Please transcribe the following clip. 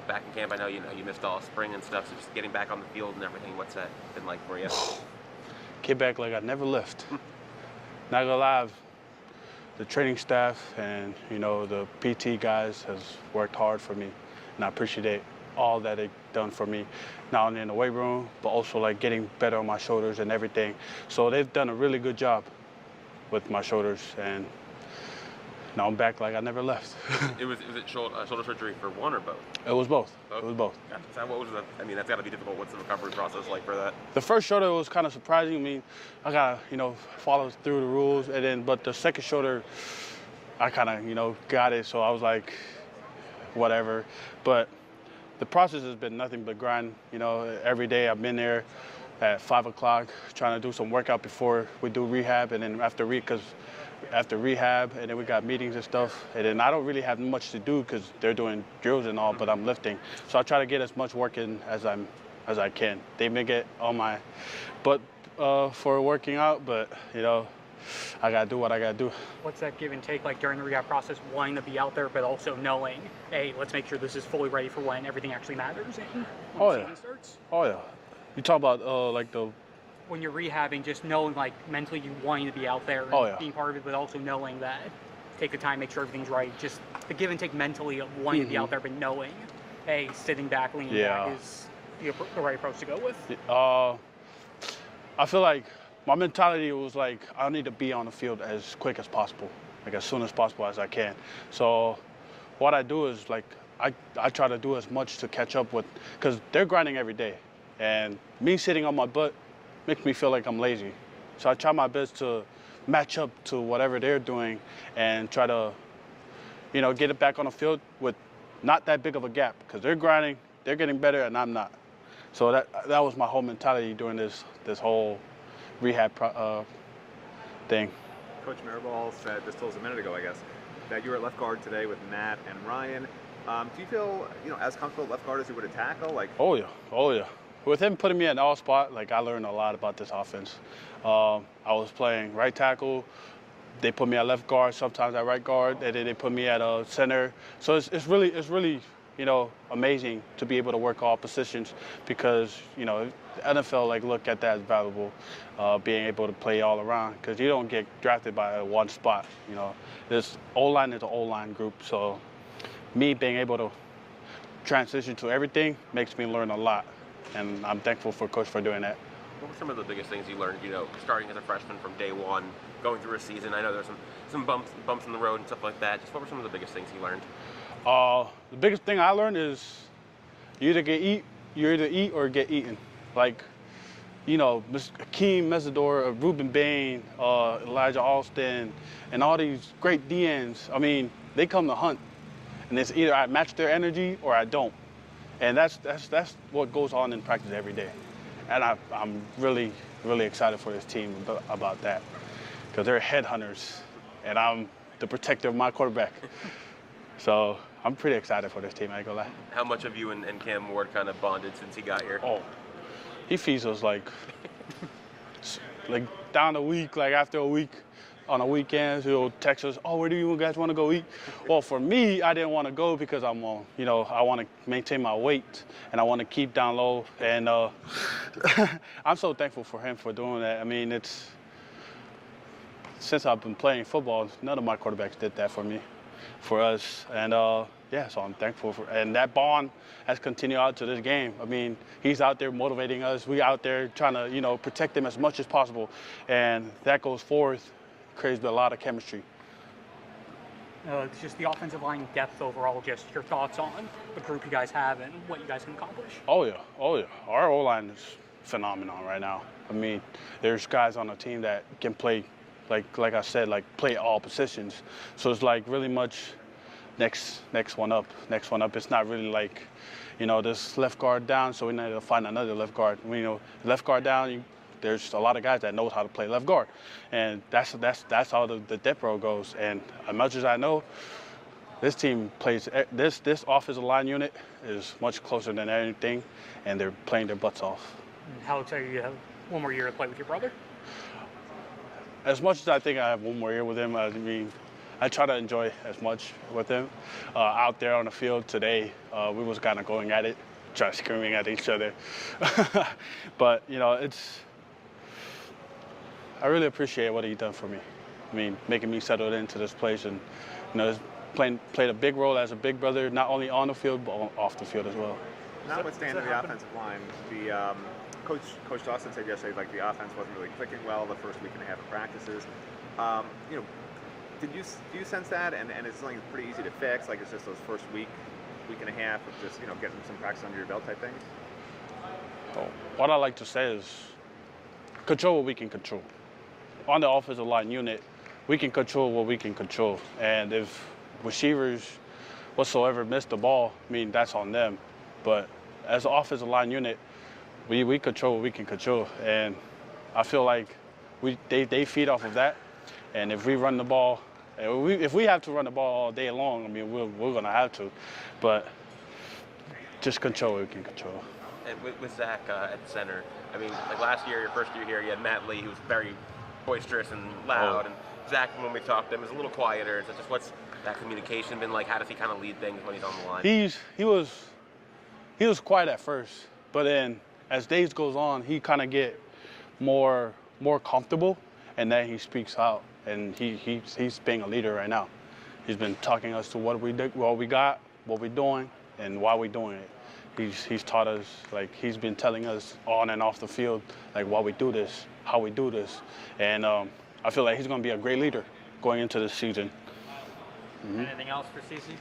Back in camp, I know you missed all spring and stuff, so just getting back on the field and everything, what's that been like for you? Get back like I never left. Not gonna lie, the training staff and the PT guys has worked hard for me, and I appreciate all that they've done for me, not only in the weight room, but also like getting better on my shoulders and everything. So they've done a really good job with my shoulders, and now I'm back like I never left. Was it shoulder surgery for one or both? It was both. Both? It was both. Gotcha. So what was that's got to be difficult. What's the recovery process like for that? The first shoulder was kind of surprising. I mean, I gotta follow through the rules, but the second shoulder, I kind of got it. So I was like, whatever. But the process has been nothing but grind. Every day I've been there at 5 o'clock trying to do some workout before we do rehab, and then after rehab, and then we got meetings and stuff, and then I don't really have much to do because they're doing drills and all, but I'm lifting. So I try to get as much work in as I can. They may get on my butt for working out, but I gotta do what I gotta do. What's that give and take like during the rehab process, wanting to be out there, but also knowing, hey, let's make sure this is fully ready for when everything actually matters and when the season starts? Oh yeah. You talk about like the when you're rehabbing, just knowing like mentally you wanting to be out there and being part of it, but also knowing that take the time, make sure everything's right. Just the give and take mentally of wanting to be out there, but knowing, hey, sitting back, leaning back is the right approach to go with. I feel like my mentality was like I need to be on the field as quick as possible, like as soon as possible as I can. So what I do is like I try to do as much to catch up with, because they're grinding every day, and me sitting on my butt makes me feel like I'm lazy. So I try my best to match up to whatever they're doing and try to, get it back on the field with not that big of a gap, because they're grinding, they're getting better, and I'm not. So that was my whole mentality during this whole rehab thing. Coach Mauigoa said, this was a minute ago, I guess, that you were at left guard today with Matt and Ryan. Do you feel, as comfortable at left guard as you would at tackle? Oh yeah. With him putting me in all spot, like I learned a lot about this offense. I was playing right tackle. They put me at left guard, sometimes at right guard, and then they put me at center. So it's really amazing to be able to work all positions, because the NFL look at that as valuable, being able to play all around, because you don't get drafted by one spot. This O-line is an O-line group, so me being able to transition to everything makes me learn a lot. And I'm thankful for Coach for doing that. What were some of the biggest things you learned, starting as a freshman from day one, going through a season? I know there's some bumps in the road and stuff like that. Just what were some of the biggest things you learned? The biggest thing I learned is you either eat or get eaten. Like, Akeem Mesidor, Ruben Bain, Elijah Alston, and all these great DNs. I mean, they come to hunt, and it's either I match their energy or I don't. And that's what goes on in practice every day. And I'm really, really excited for this team about that, because they're headhunters, and I'm the protector of my quarterback. So I'm pretty excited for this team, I ain't gonna lie. How much have you and Cam Ward kind of bonded since he got here? Oh, he feeds us like down a week, like after a week. On the weekends, he'll text us, oh, where do you guys want to go eat? Well, for me, I didn't want to go because I want to maintain my weight, and I want to keep down low. And I'm so thankful for him for doing that. I mean, since I've been playing football, none of my quarterbacks did that for us. And so I'm thankful and that bond has continued out to this game. I mean, he's out there motivating us. We out there trying to, protect him as much as possible. And that goes forth. Creates a lot of chemistry. It's just the offensive line depth overall, just your thoughts on the group you guys have and what you guys can accomplish. Oh yeah. Our O-line is phenomenal right now. I mean, there's guys on the team that can play, like I said, play all positions. So it's really much next one up. It's not really this left guard down, so we need to find another left guard. Left guard down, there's a lot of guys that knows how to play left guard, and that's how the depth row goes. And as much as I know, this team plays this offensive line unit is much closer than anything, and they're playing their butts off. How excited are you to have one more year to play with your brother? As much as I think I have one more year with him, I mean, I try to enjoy as much with him. Out there on the field today, we was kind of going at it, just screaming at each other. But, you know, I really appreciate what he done for me. I mean, making me settled into this place, and, you know, played a big role as a big brother, not only on the field, but off the field as well. Notwithstanding the offensive line, the Coach Dawson said yesterday, like, the offense wasn't really clicking well the first week and a half of practices. You know, do you sense that? And it's something that's pretty easy to fix, like it's just those first week and a half of just, you know, getting some practice under your belt type things? So what I like to say is control what we can control. On the offensive line unit, we can control what we can control. And if receivers whatsoever miss the ball, I mean, that's on them. But as an offensive line unit, we control what we can control. And I feel like they feed off of that. And if we run the ball, if we have to run the ball all day long, I mean, we're going to have to. But just control what we can control. And with Zach at center, I mean, like last year, your first year here, you had Matt Lee, who was very boisterous and loud. And Zach, when we talked to him, was a little quieter. So just what's that communication been like? How does he kind of lead things when he's on the line? He was quiet at first, but then as days goes on, he kind of get more comfortable, and then he speaks out, and he's being a leader right now. He's been talking us to what we got, what we're doing, and why we're doing it. He's taught us, like, he's been telling us on and off the field, like, why we do this, how we do this, and I feel like he's going to be a great leader going into this season. Anything else for CeCe?